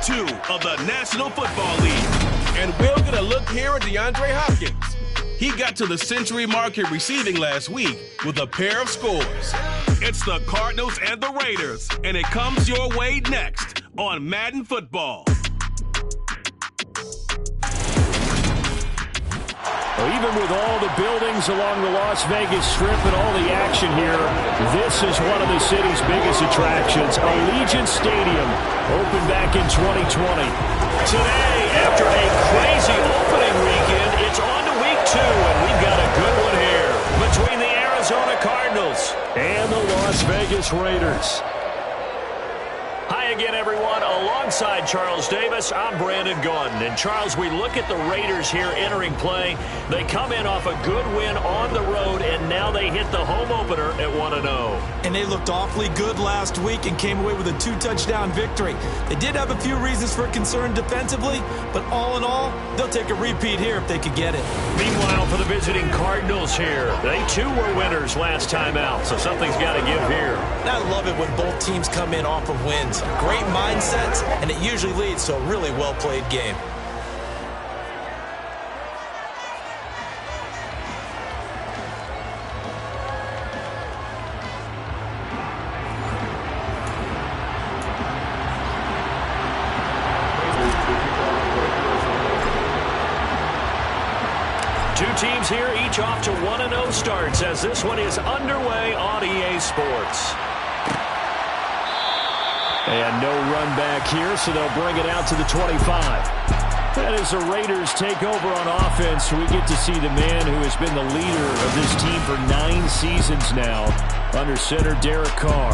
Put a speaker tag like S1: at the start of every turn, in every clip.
S1: 2 of the National Football League. And we're going to look here at DeAndre Hopkins. He got to the century mark in receiving last week with a pair of scores. It's the Cardinals and the Raiders, and it comes your way next on Madden Football.
S2: Even with all the buildings along the Las Vegas Strip and all the action here, this is one of the city's biggest attractions. Allegiant Stadium opened back in 2020. Today, after a crazy opening weekend, it's on to week 2, and we've got a good one here between the Arizona Cardinals and the Las Vegas Raiders. Hi again, everyone. Alongside Charles Davis, I'm Brandon Gaudin. And Charles, we look at the Raiders here entering play. They come in off a good win on the road, and now they hit the home opener at 1-0.
S3: And they looked awfully good last week and came away with a 2-touchdown victory. They did have a few reasons for concern defensively, but all in all, they'll take a repeat here if they could get it.
S2: Meanwhile, for the visiting Cardinals here, they too were winners last time out, so something's got to give here.
S3: And I love it when both teams come in off of wins. Great mindsets, and it usually leads to a really well-played game.
S2: Two teams here, each off to 1-0 starts as this one is underway on EA Sports. And no run back here, so they'll bring it out to the 25. And as the Raiders take over on offense, we get to see the man who has been the leader of this team for 9 seasons now, under center Derek Carr.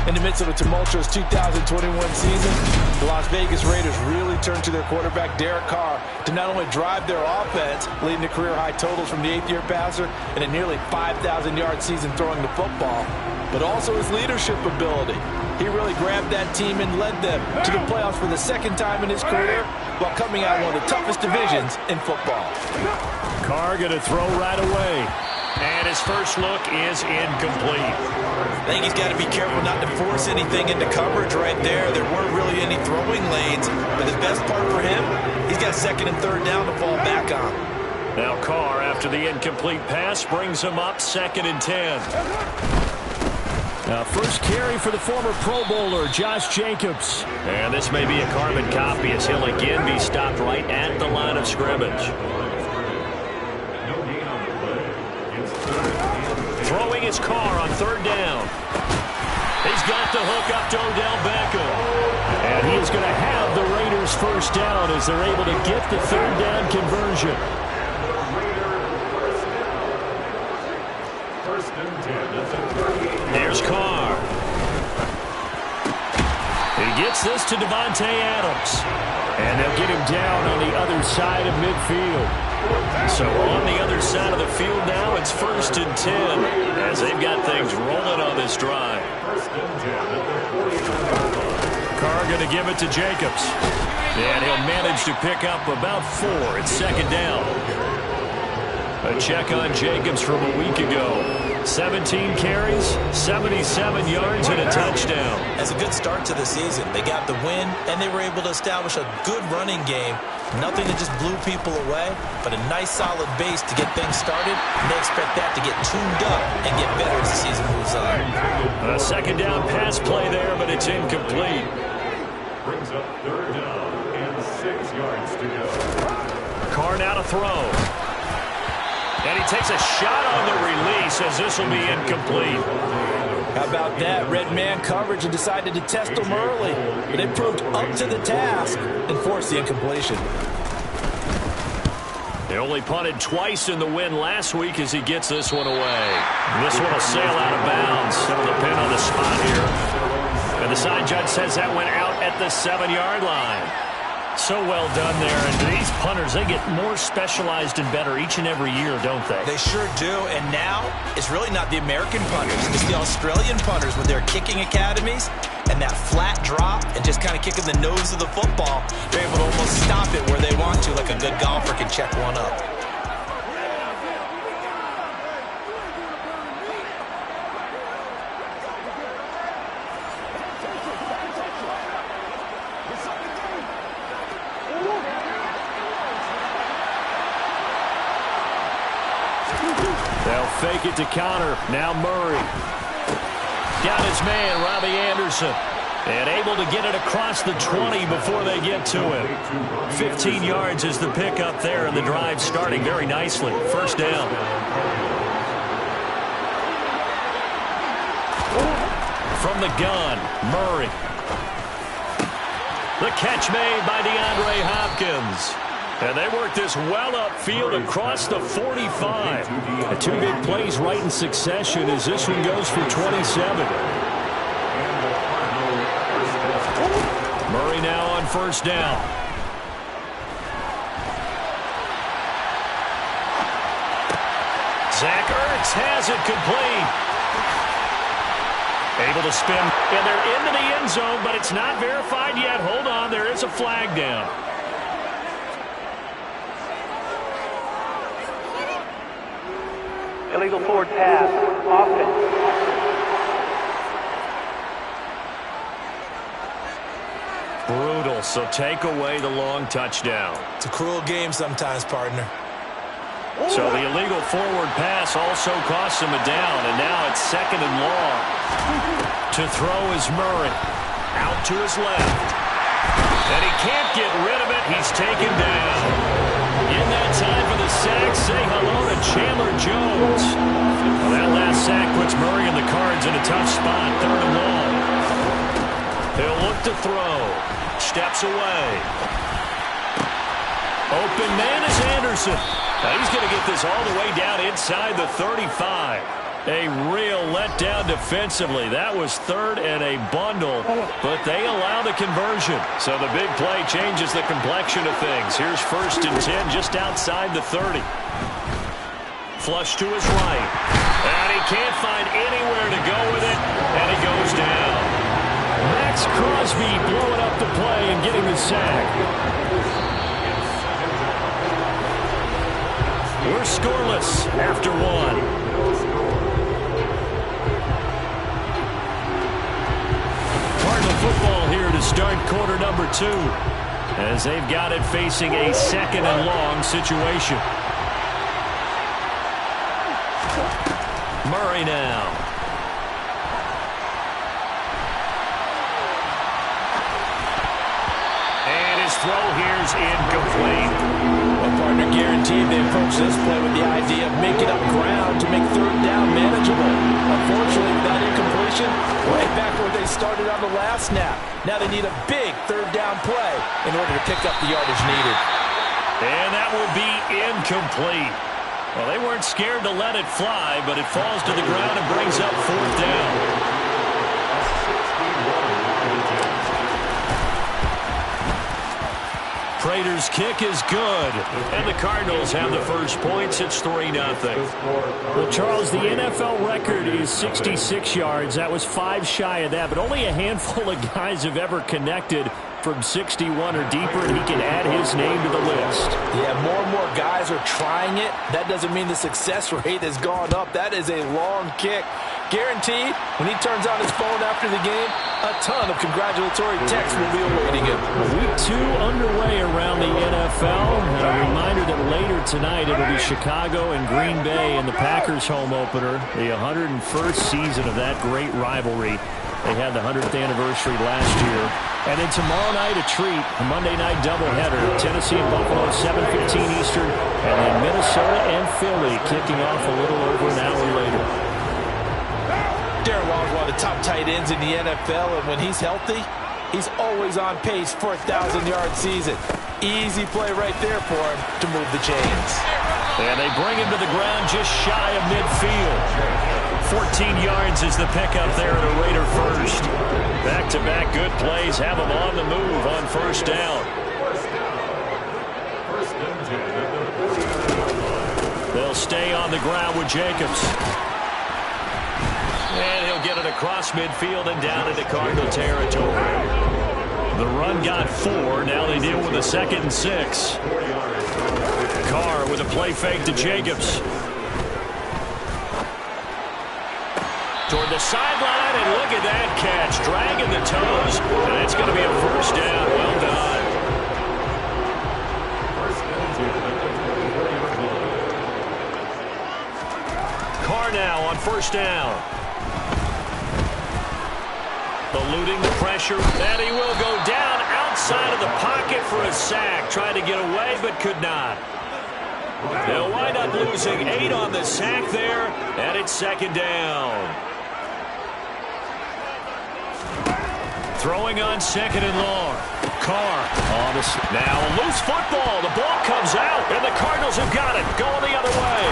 S3: In the midst of a tumultuous 2021 season, the Las Vegas Raiders really turned to their quarterback, Derek Carr, to not only drive their offense, leading to career-high totals from the 8th-year passer and a nearly 5,000-yard season throwing the football, but also his leadership ability. He really grabbed that team and led them to the playoffs for the second time in his career while coming out of one of the toughest divisions in football.
S2: Carr going to throw right away. And his first look is incomplete.
S3: I think he's got to be careful not to force anything into coverage right there. There weren't really any throwing lanes, but the best part for him, he's got 2nd and 3rd down to fall back on.
S2: Now Carr, after the incomplete pass, brings him up 2nd and 10. Now, first carry for the former Pro Bowler, Josh Jacobs. And this may be a carbon copy as he'll again be stopped right at the line of scrimmage. Throwing his Carr on 3rd down. He's got the hook up to Odell Beckham. And he is going to have the Raiders first down as they're able to get the 3rd down conversion. There's Carr. He gets this to Devontae Adams. And they'll get him down on the other side of midfield. So on the other side of the field now, it's 1st and 10 as they've got things rolling on this drive. Carr going to give it to Jacobs. And he'll manage to pick up about 4. It's 2nd down. A check on Jacobs from a week ago. 17 carries, 77 yards, and a touchdown.
S3: That's a good start to the season. They got the win, and they were able to establish a good running game. Nothing that just blew people away, but a nice solid base to get things started, and they expect that to get tuned up and get better as the season moves on.
S2: A 2nd down pass play there, but it's incomplete.
S4: Brings up 3rd down and 6 yards to go.
S2: Carr now to throw. And he takes a shot on the release as this will be incomplete.
S3: How about that? Red man coverage and decided to test them early. But it proved up to the task and forced the incompletion.
S2: They only punted twice in the win last week as he gets this one away. This one will sail out of bounds. Settle the pin on the spot here. And the side judge says that went out at the 7-yard line. So well done there. And these punters, they get more specialized and better each and every year, don't they?
S3: They sure do. And now, it's really not the American punters. It's the Australian punters with their kicking academies and that flat drop and just kind of kicking the nose of the football. They're able to almost stop it where they want to, like a good golfer can check one up.
S2: They'll fake it to counter. Now Murray. Got his man, Robbie Anderson. And able to get it across the 20 before they get to him. 15 yards is the pickup there, and the drive starting very nicely. First down. From the gun, Murray. The catch made by DeAndre Hopkins. And they work this well upfield across the 45. The two big plays right in succession as this one goes for 27. Murray now on first down. Zach Ertz has it complete. Able to spin, and they're into the end zone, but it's not verified yet. Hold on, there is a flag down.
S5: Illegal forward pass, offense.
S2: Brutal, so take away the long touchdown.
S3: It's a cruel game sometimes, partner.
S2: So the illegal forward pass also costs him a down, and now it's second and long. To throw is Murray. Out to his left. And he can't get rid of it. He's taken down. In that time for the sack, say hello to Chandler Jones. Well, that last sack puts Murray and the Cards in a tough spot. Third and long. He'll look to throw. Steps away. Open man is Anderson. Now he's going to get this all the way down inside the 35. A real letdown defensively. That was third and a bundle, but they allow the conversion. So the big play changes the complexion of things. Here's first and 10 just outside the 30. Flush to his right. And he can't find anywhere to go with it, and he goes down. Max Crosby blowing up the play and getting the sack. We're scoreless after one. Cardinal football here to start quarter number 2, as they've got it facing a second and long situation. Murray now. And his throw here's incomplete.
S3: Well, partner, guaranteed they approach this play with the idea of making up ground to make third down manageable. Unfortunately, with that incompletion, right back where they started on the last snap. Now they need a big third down play in order to pick up the yardage needed.
S2: And that will be incomplete. Well, they weren't scared to let it fly, but it falls to the ground and brings up fourth down. Prater's kick is good, and the Cardinals have the first points. It's 3-0. Well, Charles, the NFL record is 66 yards. That was 5 shy of that, but only a handful of guys have ever connected from 61 or deeper, and he can add his name to the list.
S3: Yeah, more and more guys are trying it. That doesn't mean the success rate has gone up. That is a long kick. Guaranteed, when he turns on his phone after the game, a ton of congratulatory texts will be awaiting him.
S2: Week 2 underway around the NFL. And a reminder that later tonight it'll be Chicago and Green Bay in the Packers home opener. The 101st season of that great rivalry. They had the 100th anniversary last year. And then tomorrow night a treat, a Monday night doubleheader. Tennessee and Buffalo, 7:15 Eastern. And then Minnesota and Philly kicking off a little over an hour later.
S3: Darren Waller's one of the top tight ends in the NFL, and when he's healthy, he's always on pace for a 1,000-yard season. Easy play right there for him to move the chains.
S2: And they bring him to the ground just shy of midfield. 14 yards is the pickup there at a Raider first. Back-to-back good plays have him on the move on first down. They'll stay on the ground with Jacobs. And he'll get it across midfield and down into Cardinal territory. The run got 4. Now they deal with a 2nd and 6. Carr with a play fake to Jacobs. Toward the sideline, and look at that catch. Dragging the toes, and it's going to be a first down. Well done. now on first down. Eluding the pressure, and he will go down outside of the pocket for a sack. Tried to get away, but could not. They'll wind up losing 8 on the sack there, and it's second down. Throwing on second and long. Carr on the now a loose football. The ball comes out, and the Cardinals have got it. Going the other way.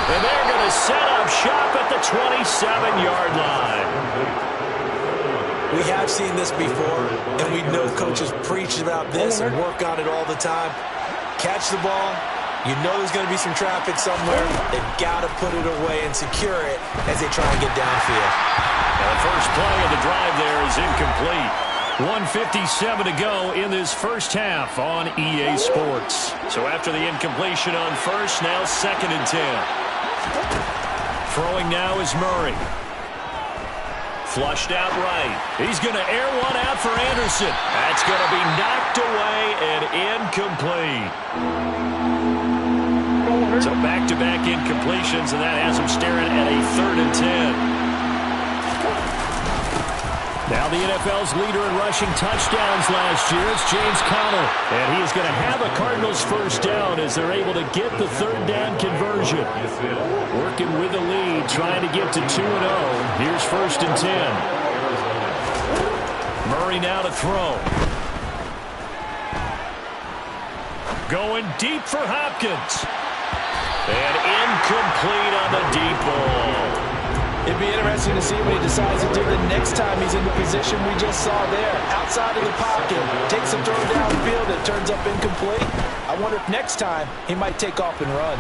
S2: And they're going to set up shop at the 27-yard line.
S3: We have seen this before, and we know coaches preach about this and work on it all the time. Catch the ball. You know there's going to be some traffic somewhere. They've got to put it away and secure it as they try and get downfield.
S2: Now the first play of the drive there is incomplete. 1:57 to go in this first half on EA Sports. So after the incompletion on first, now second and 10. Throwing now is Murray. Flushed out right. He's going to air one out for Anderson. That's going to be knocked away and incomplete. So back-to-back incompletions, and that has him staring at a 3rd and 10. Now the NFL's leader in rushing touchdowns last year is James Conner. And he is going to have a Cardinals first down as they're able to get the 3rd down conversion. Working with the lead, trying to get to 2-0. Here's 1st and 10. Murray now to throw. Going deep for Hopkins. And incomplete on the deep ball.
S3: It'd be interesting to see what he decides to do the next time he's in the position we just saw there. Outside of the pocket, takes a throw downfield, it turns up incomplete. I wonder if next time he might take off and run.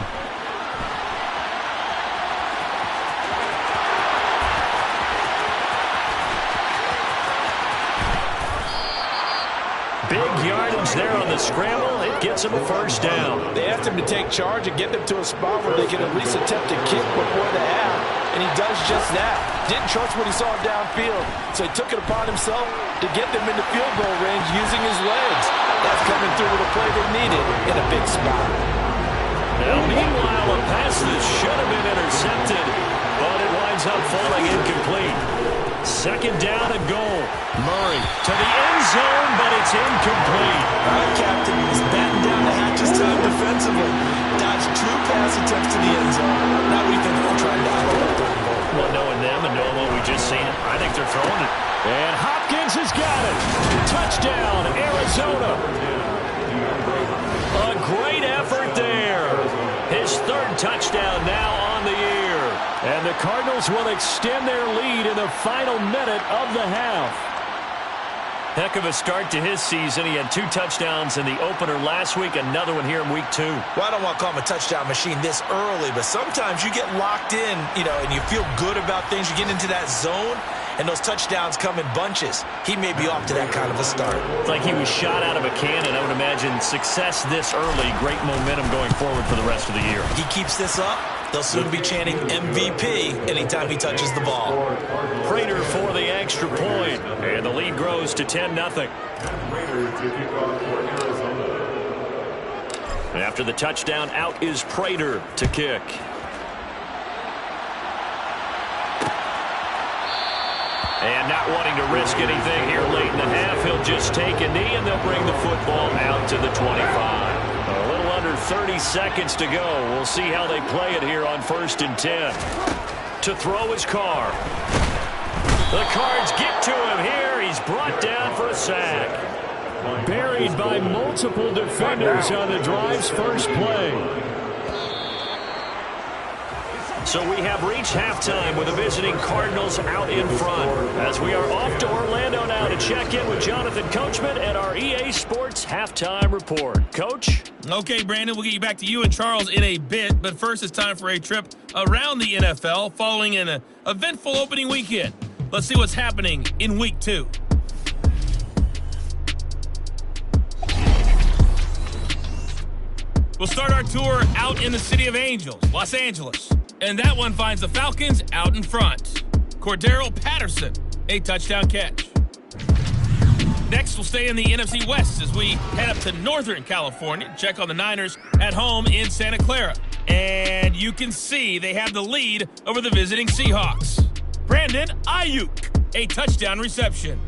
S2: Big yardage there on the scramble. It gets him a first down.
S3: They asked him to take charge and get them to a spot where they can at least attempt to kick before the half, and he does just that. Didn't trust what he saw downfield, so he took it upon himself to get them into field goal range using his legs. That's coming through with a play they needed in a big spot.
S2: Now, meanwhile, a pass that should have been intercepted, but it winds up falling incomplete. Second down and goal. Murray to the end zone, but it's incomplete.
S3: Our captain is batting down the hatches time defensively. Dodged 2 pass attempts to the end zone. Now we think they'll try and dive it up 3rd and goal.
S2: Well, knowing them and knowing what we just seen, I think they're throwing it. And Hopkins has got it. Touchdown, Arizona. A great effort there. His 3rd touchdown now on the year. And the Cardinals will extend their lead in the final minute of the half. Heck of a start to his season. He had 2 touchdowns in the opener last week, another one here in week 2.
S3: Well, I don't want to call him a touchdown machine this early, but sometimes you get locked in, and you feel good about things. You get into that zone, and those touchdowns come in bunches. He may be off to that kind of a start.
S2: It's like he was shot out of a cannon. I would imagine success this early, great momentum going forward for the rest of the year.
S3: He keeps this up, they'll soon be chanting MVP anytime he touches the ball.
S2: Prater for the extra point, and the lead grows to 10-0. After the touchdown, out is Prater to kick. And not wanting to risk anything here late in the half, he'll just take a knee, and they'll bring the football out to the 25. A little under 30 seconds to go. We'll see how they play it here on 1st and 10. To throw his Carr. The Cards get to him here. He's brought down for a sack. Buried by multiple defenders on the drive's first play. So we have reached halftime with the visiting Cardinals out in front. As we are off to Orlando now to check in with Jonathan Coachman and our EA Sports Halftime Report. Coach?
S1: Okay, Brandon, we'll get you back to you and Charles in a bit. But first, it's time for a trip around the NFL following an eventful opening weekend. Let's see what's happening in Week 2. We'll start our tour out in the City of Angels, Los Angeles. And that one finds the Falcons out in front. Cordero Patterson, a touchdown catch. Next, we'll stay in the NFC West as we head up to Northern California, check on the Niners at home in Santa Clara.
S6: And you can see they have the lead over the visiting Seahawks. Brandon Ayuk, a touchdown reception.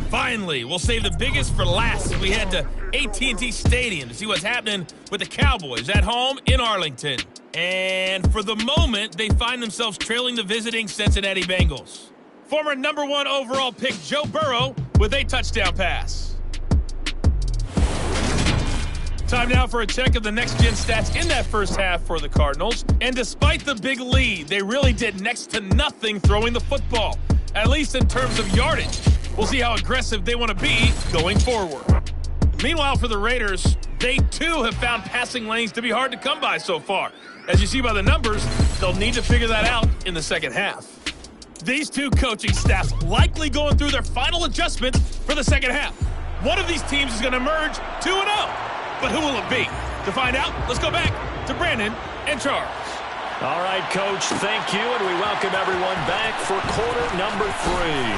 S6: Finally, we'll save the biggest for last as we head to AT&T Stadium to see what's happening with the Cowboys at home in Arlington. And for the moment, they find themselves trailing the visiting Cincinnati Bengals. Former #1 overall pick Joe Burrow with a touchdown pass. Time now for a check of the next-gen stats in that first half for the Cardinals. And despite the big lead, they really did next to nothing throwing the football, at least in terms of yardage. We'll see how aggressive they want to be going forward. Meanwhile, for the Raiders, they too have found passing lanes to be hard to come by so far. As you see by the numbers, they'll need to figure that out in the second half. These two coaching staffs likely going through their final adjustments for the second half. One of these teams is going to emerge 2-0. But who will it be? To find out, let's go back to Brandon and Charles.
S2: All right, Coach, thank you, and we welcome everyone back for quarter number 3.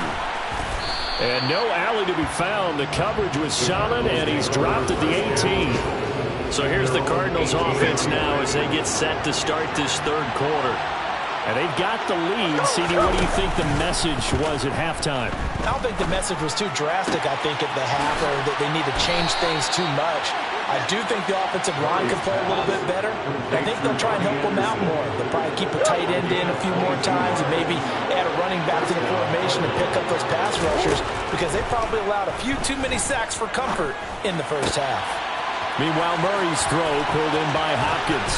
S2: And no alley to be found. The coverage was solid, and he's dropped at the 18. So here's the Cardinals offense now as they get set to start this third quarter. And they've got the lead. CD, what do you think the message was at halftime?
S3: I don't think the message was too drastic, I think, at the half, or that they need to change things too much. I do think the offensive line can play a little bit better. I think they'll try and help them out more. They'll probably keep a tight end in a few more times and maybe add a running back to the formation and pick up those pass rushers because they probably allowed a few too many sacks for comfort in the first half.
S2: Meanwhile, Murray's throw pulled in by Hopkins.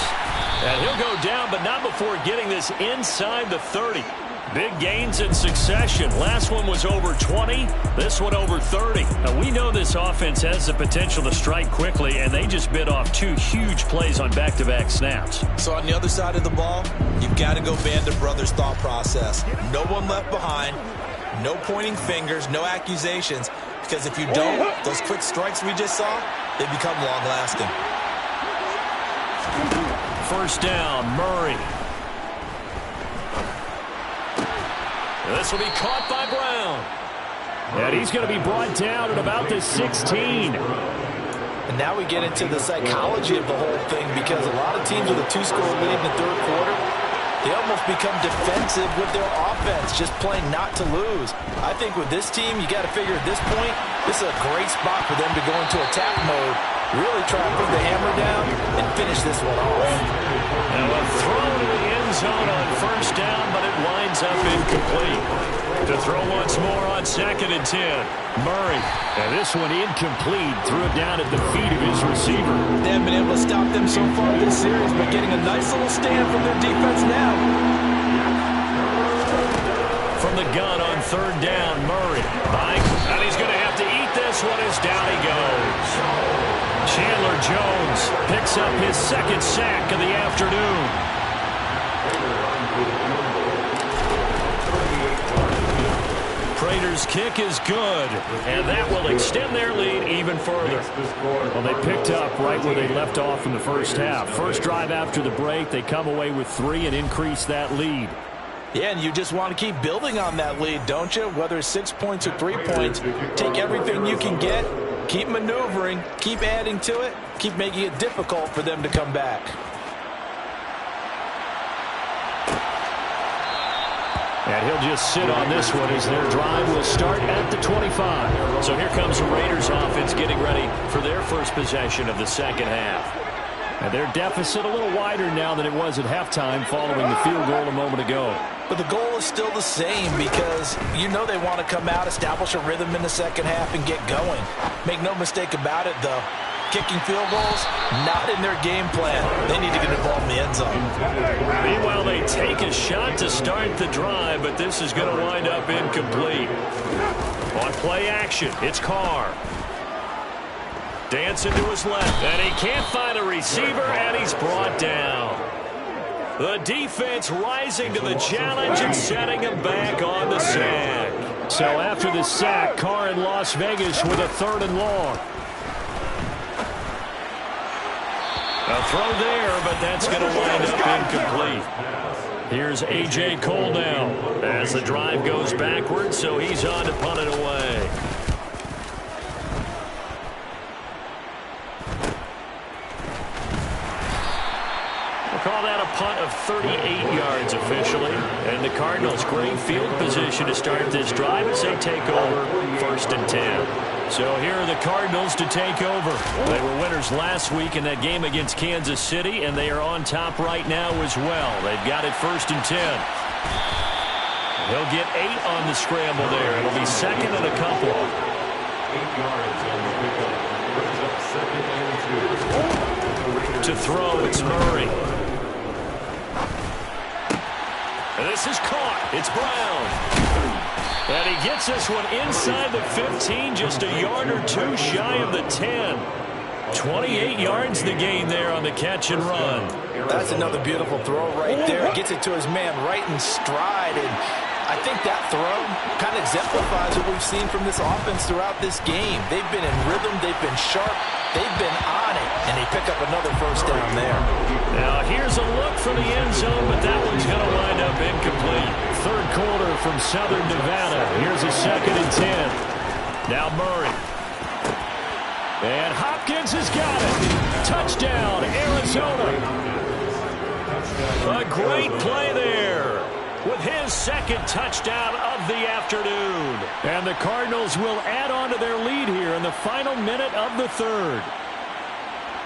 S2: And he'll go down, but not before getting this inside the 30. Big gains in succession. Last one was over 20. This one over 30. Now, we know this offense has the potential to strike quickly, and they just bit off 2 huge plays on back-to-back snaps.
S3: So on the other side of the ball, you've got to go Band of Brothers thought process. No one left behind. No pointing fingers. No accusations. Because if you don't, those quick strikes we just saw, they become long-lasting.
S2: First down, Murray. This will be caught by Brown. And he's going to be brought down at about the 16.
S3: And now we get into the psychology of the whole thing because a lot of teams with a 2-score lead in the third quarter, they almost become defensive with their offense, just playing not to lose. I think with this team, you got to figure at this point, this is a great spot for them to go into attack mode, really try to put the hammer down and finish this one off.
S2: Now a throw to the end zone on first down, but it winds up incomplete. To throw once more on 2nd and 10. Murray. And this one incomplete. Threw it down at the feet of his receiver.
S3: They haven't been able to stop them so far this series, but getting a nice little stand from their defense now.
S2: From the gun on 3rd down, Murray. And he's going to have to eat this one as down he goes. Chandler Jones picks up his 2nd sack of the afternoon. Raiders' kick is good, and that will extend their lead even further. Well, they picked up right where they left off in the first half. First drive after the break, they come away with 3 and increase that lead.
S3: Yeah, and you just want to keep building on that lead, don't you? Whether it's 6 points or 3 points, take everything you can get, keep maneuvering, keep adding to it, keep making it difficult for them to come back.
S2: And he'll just sit on this one as their drive will start at the 25. So here comes the Raiders offense getting ready for their first possession of the second half. And their deficit a little wider now than it was at halftime following the field goal a moment ago.
S3: But the goal is still the same because you know they want to come out, establish a rhythm in the second half, and get going. Make no mistake about it, though. Kicking field goals, not in their game plan. They need to get involved in the end zone.
S2: Meanwhile, they take a shot to start the drive, but this is going to wind up incomplete. On play action, it's Carr. Dancing to his left, and he can't find a receiver, and he's brought down. The defense rising to the challenge and setting him back on the sack. So after the sack, Carr in Las Vegas with a 3rd and long. A throw there, but that's going to wind up incomplete. Here's A.J. Cole now as the drive goes backwards, so he's on to punt it away. call that a punt of 38 yards officially. And the Cardinals, great field position to start this drive as they take over 1st and 10. So here are the Cardinals to take over. They were winners last week in that game against Kansas City, and they are on top right now as well. They've got it 1st and 10. He'll get 8 on the scramble there. It'll be 2nd and a couple.
S4: 8 yards on the pickup. Brings up 2nd and 2.
S2: To throw, it's Murray. And this is caught. It's Brown. And he gets this one inside the 15, just a yard or two shy of the 10. 28 yards the gain there on the catch and run.
S3: That's another beautiful throw right there. Gets it to his man right in stride. And I think that throw kind of exemplifies what we've seen from this offense throughout this game. They've been in rhythm. They've been sharp. They've been on it. And they pick up another first down there.
S2: Now here's a look for the end zone, but that one's going to wind up incomplete. 3rd quarter from Southern Nevada. Here's a 2nd and 10. Now Murray. And Hopkins has got it. Touchdown, Arizona. A great play there with his 2nd touchdown of the afternoon. And the Cardinals will add on to their lead here in the final minute of the 3rd.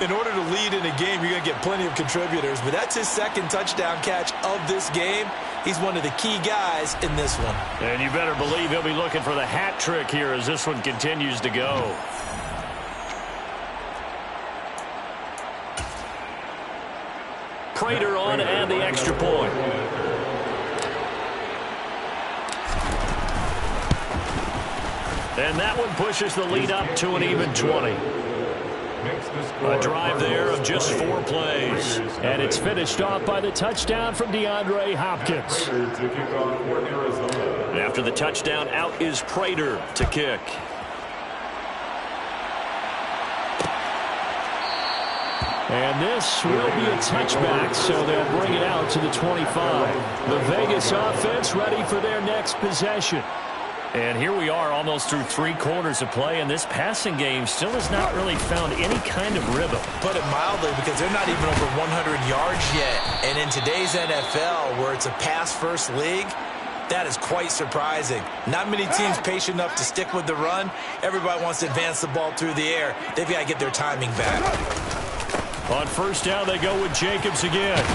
S3: In order to lead in a game, you're going to get plenty of contributors, but that's his 2nd touchdown catch of this game. He's one of the key guys in this one.
S2: And you better believe he'll be looking for the hat trick here as this one continues to go. Prater on to add the extra point. And that one pushes the lead up to an even 20. A drive there of just 4 plays. And it's finished off by the touchdown from DeAndre Hopkins. And after the touchdown, out is Prater to kick. And this will be a touchback, so they'll bring it out to the 25. The Vegas offense ready for their next possession. And here we are almost through 3 quarters of play, and this passing game still has not really found any kind of rhythm.
S3: Put it mildly, because they're not even over 100 yards yet. And in today's NFL, where it's a pass-first league, that is quite surprising. Not many teams patient enough to stick with the run. Everybody wants to advance the ball through the air. They've got to get their timing back.
S2: On 1st down, they go with Jacobs again.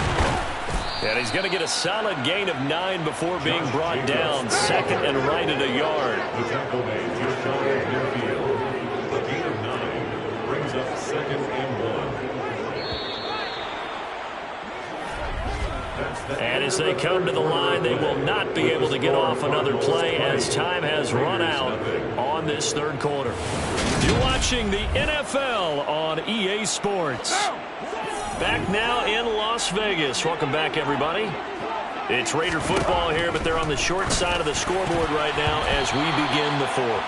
S2: And he's going to get a solid gain of 9 before being brought down. 2nd and right at a yard.
S4: The tackle made just shy of midfield. A gain of 9 brings up 2nd and 1.
S2: And as they come to the line, they will not be able to get off another play as time has run out on this 3rd quarter. You're watching the NFL on EA Sports. Back now in Las Vegas. Welcome back, everybody. It's Raider football here, but they're on the short side of the scoreboard right now as we begin the 4th.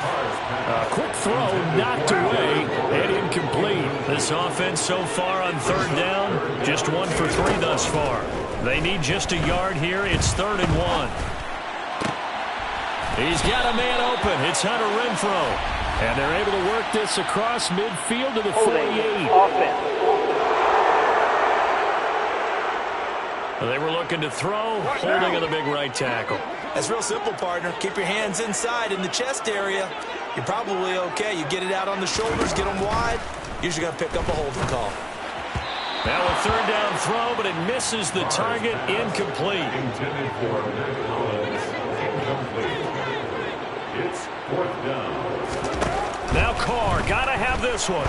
S2: A quick throw knocked away and incomplete. This offense so far on 3rd down, just 1 for 3 thus far. They need just a yard here. It's 3rd and 1. He's got a man open. It's Hunter Renfrow. And they're able to work this across midfield to the 48. They were looking to throw, holding on the big right tackle.
S3: That's real simple, partner. Keep your hands inside in the chest area. You're probably okay. You get it out on the shoulders, get them wide. Usually going to pick up a holding call.
S2: Now a 3rd down throw, but it misses the target. Incomplete.
S4: Intended for Matt Collins. Incomplete. It's 4th down.
S2: Now Carr, got to have this one.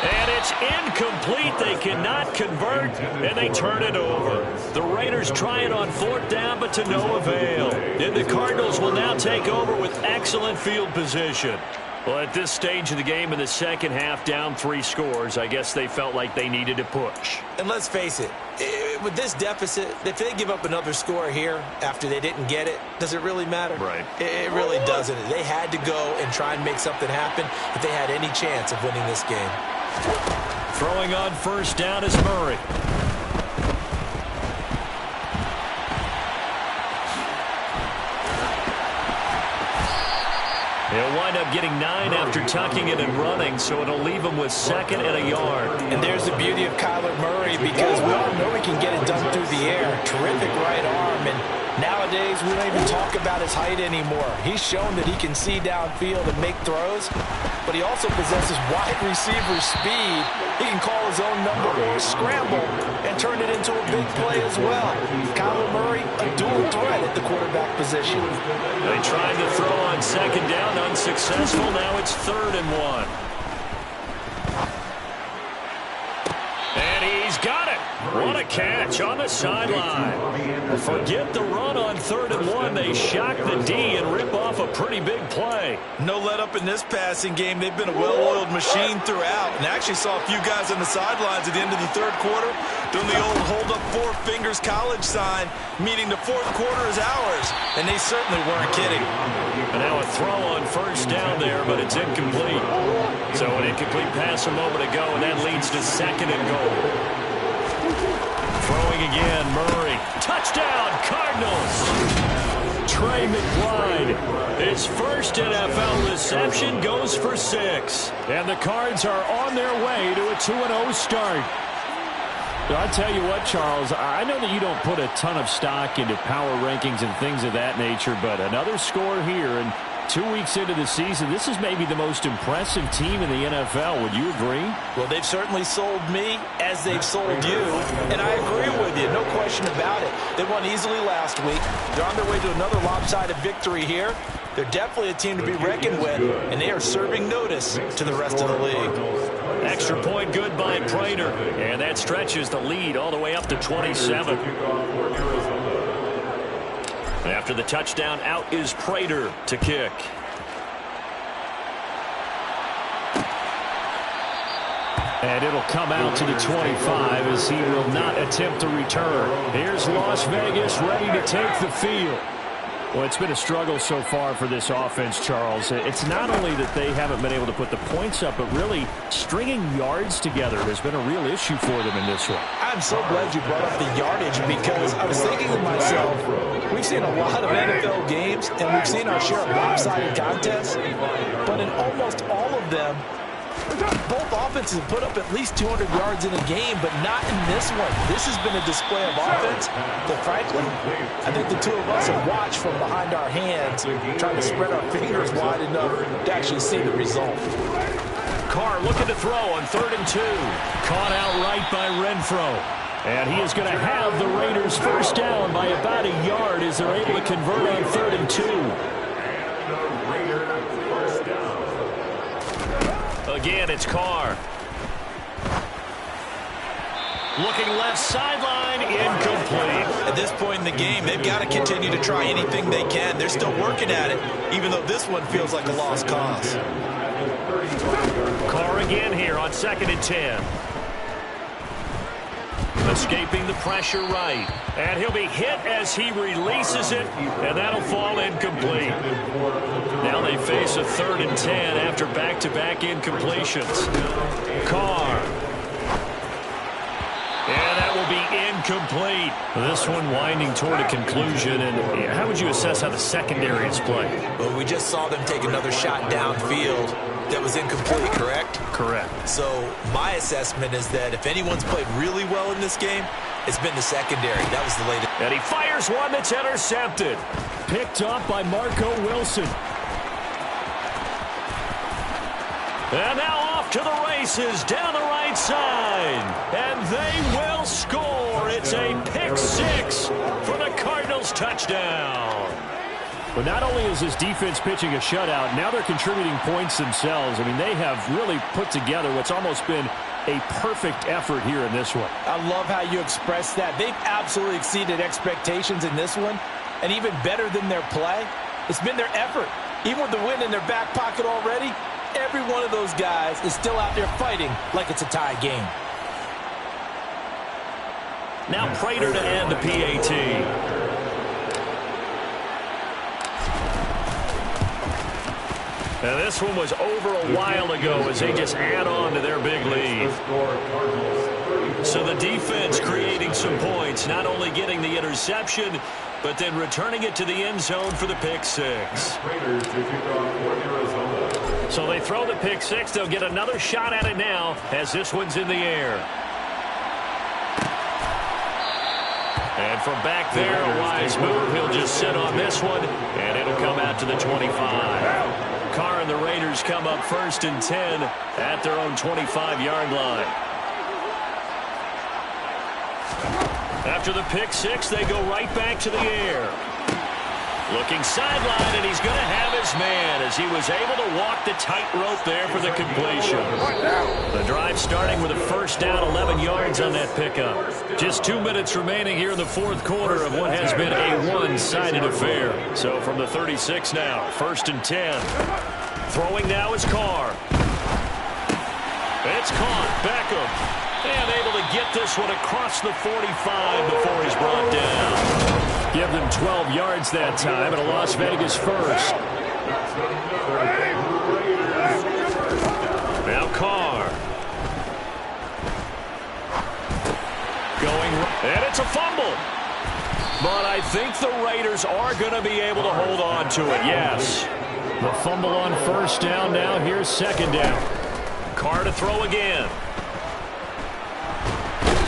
S2: And it's incomplete. They cannot convert, and they turn it over. The Raiders try it on 4th down, but to no avail. And the Cardinals will now take over with excellent field position. Well, at this stage of the game in the 2nd half, down 3 scores, I guess they felt like they needed to push.
S3: And let's face it, with this deficit, if they give up another score here after they didn't get it, does it really matter?
S2: Right.
S3: It really doesn't. They had to go and try and make something happen if they had any chance of winning this game.
S2: Throwing on 1st down is Murray. He'll wind up getting 9 after tucking it and running, so it'll leave him with 2nd and a yard.
S3: And there's the beauty of Kyler Murray, because we all know he can get it done through the air. Terrific right arm, and nowadays we don't even talk about his height anymore. He's shown that he can see downfield and make throws, but he also possesses wide receiver speed. He can call his own number or scramble and turn it into a big play as well. Kyler Murray, a dual threat at the quarterback position.
S2: They tried to throw on 2nd down, unsuccessful. Now it's 3rd and 1. And he's got it. What a catch on the sideline. Forget the run on 3rd and 1. They shock the D and rip off a pretty big play.
S3: No let up in this passing game. They've been a well-oiled machine throughout, and actually saw a few guys on the sidelines at the end of the 3rd quarter doing the old hold up 4 fingers college sign, meaning the 4th quarter is ours, and they certainly weren't kidding.
S2: And now a throw on 1st down there, but it's incomplete. So an incomplete pass a moment ago, and that leads to 2nd and goal. Throwing again, Murray. Touchdown, Cardinals! Trey McBride. His first NFL reception goes for 6. And the Cards are on their way to a 2-0 start. I'll tell you what, Charles, I know that you don't put a ton of stock into power rankings and things of that nature, but another score here, and 2 weeks into the season, this is maybe the most impressive team in the NFL. Would you agree?
S3: Well, they've certainly sold me as they've sold you, and I agree with you, no question about it. They won easily last week. They're on their way to another lopsided victory here. They're definitely a team to be reckoned with, and they are serving notice to the rest of the league.
S2: Extra point good by Prater, and that stretches the lead all the way up to 27. After the touchdown, out is Prater to kick. And it'll come out to the 25 as he will not attempt to return. Here's Las Vegas ready to take the field. Well, it's been a struggle so far for this offense, Charles. It's not only that they haven't been able to put the points up, but really stringing yards together has been a real issue for them in this one.
S3: I'm so glad you brought up the yardage, because I was thinking to myself, we've seen a lot of NFL games, and we've seen our share of lopsided contests, but in almost all of them, both offenses have put up at least 200 yards in a game, but not in this one. This has been a display of offense that, frankly, I think the two of us have watched from behind our hands, trying to spread our fingers wide enough to actually see the result.
S2: Carr looking to throw on 3rd and 2. Caught out right by Renfro. And he is going to have the Raiders first down by about a yard as they're able to convert on 3rd and 2. Again, it's Carr. Looking left sideline, incomplete.
S3: At this point in the game, they've got to continue to try anything they can. They're still working at it, even though this one feels like a lost cause.
S2: Carr again here on 2nd and 10. Escaping the pressure right. And he'll be hit as he releases it, and that'll fall incomplete. Now they face a 3rd and 10 after back-to-back incompletions. Carr. And that will be incomplete. This one winding toward a conclusion. And how would you assess how the secondary is played?
S3: Well, we just saw them take another shot downfield that was incomplete, correct?
S2: Correct.
S3: So my assessment is that if anyone's played really well in this game, it's been the secondary. That was the latest.
S2: And he fires one that's intercepted. Picked up by Marco Wilson. And now off to the races down the right side. And they will score. It's a pick-6 for the Cardinals touchdown. But not only is this defense pitching a shutout, now they're contributing points themselves. I mean, they have really put together what's almost been a perfect effort here in this one.
S3: I love how you express that. They've absolutely exceeded expectations in this one, and even better than their play, it's been their effort. Even with the win in their back pocket already, every one of those guys is still out there fighting like it's a tie game.
S2: Now Prater to add the PAT. Now this one was over a while ago as they just add on to their big lead. So the defense creating some points, not only getting the interception, but then returning it to the end zone for the pick six.
S4: Raiders to kick off for Arizona.
S2: So they throw the pick six. They'll get another shot at it now as this one's in the air. And from back there, a wise move. He'll just sit on this one, and it'll come out to the 25. Carr and the Raiders come up 1st and 10 at their own 25-yard line. After the pick six, they go right back to the air. Looking sideline, and he's going to have his man as he was able to walk the tightrope there for the completion. The drive starting with a first down, 11 yards on that pickup. Just 2 minutes remaining here in the fourth quarter of what has been a one-sided affair. So from the 36 now, 1st and 10. Throwing now is Carr. It's caught. Beckham. And able to get this one across the 45 before he's brought down. Give them 12 yards that time at a Las Vegas first. Now Carr. Going, and it's a fumble. But I think the Raiders are going to be able to hold on to it, yes. The fumble on first down now. Here's second down. Carr to throw again.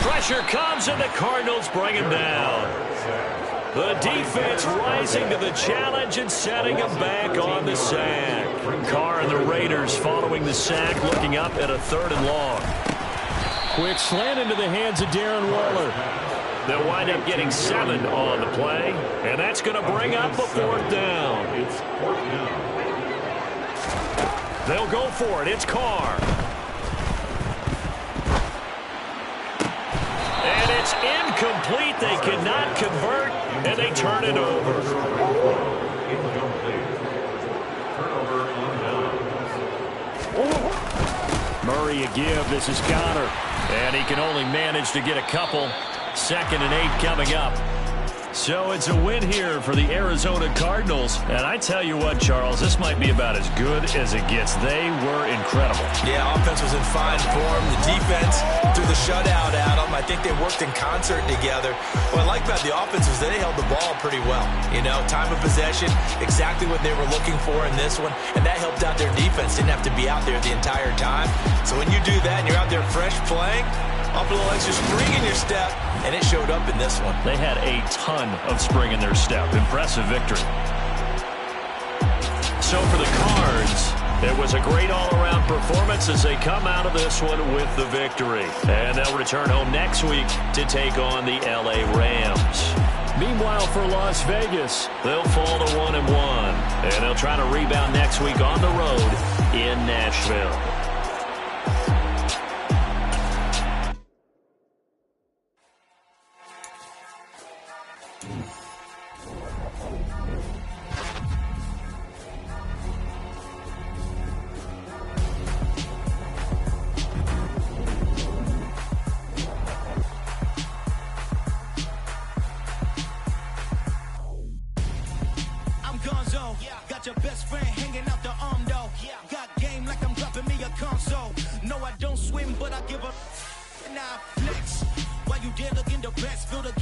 S2: Pressure comes, and the Cardinals bring him down. The defense rising to the challenge and setting him back on the sack. Carr and the Raiders following the sack, looking up at a 3rd and long. Quick slant into the hands of Darren Waller. They'll wind up getting 7 on the play, and that's going to bring up a 4th down. They'll go for it. It's Carr. And it's incomplete. They cannot convert, and they turn it over. Murray a give. This is Connor. And he can only manage to get a couple. 2nd and 8 coming up. So it's a win here for the Arizona Cardinals. And I tell you what, Charles, this might be about as good as it gets. They were incredible.
S3: Yeah, offense was in fine form. The defense threw the shutout at them. I think they worked in concert together. What I like about the offense was that they held the ball pretty well. You know, time of possession, exactly what they were looking for in this one. And that helped out their defense. Didn't have to be out there the entire time. So when you do that and you're out there fresh playing, up a little extra spring in your step, and it showed up in this one.
S2: They had a ton of spring in their step. Impressive victory. So for the Cards, it was a great all-around performance as they come out of this one with the victory. And they'll return home next week to take on the LA Rams. Meanwhile, for Las Vegas, they'll fall to 1-1. And they'll try to rebound next week on the road in Nashville.
S7: Got your best friend hanging out the arm though. Got game like I'm dropping me a console. No, I don't swim, but I give a now flex. While you there looking the best, feel the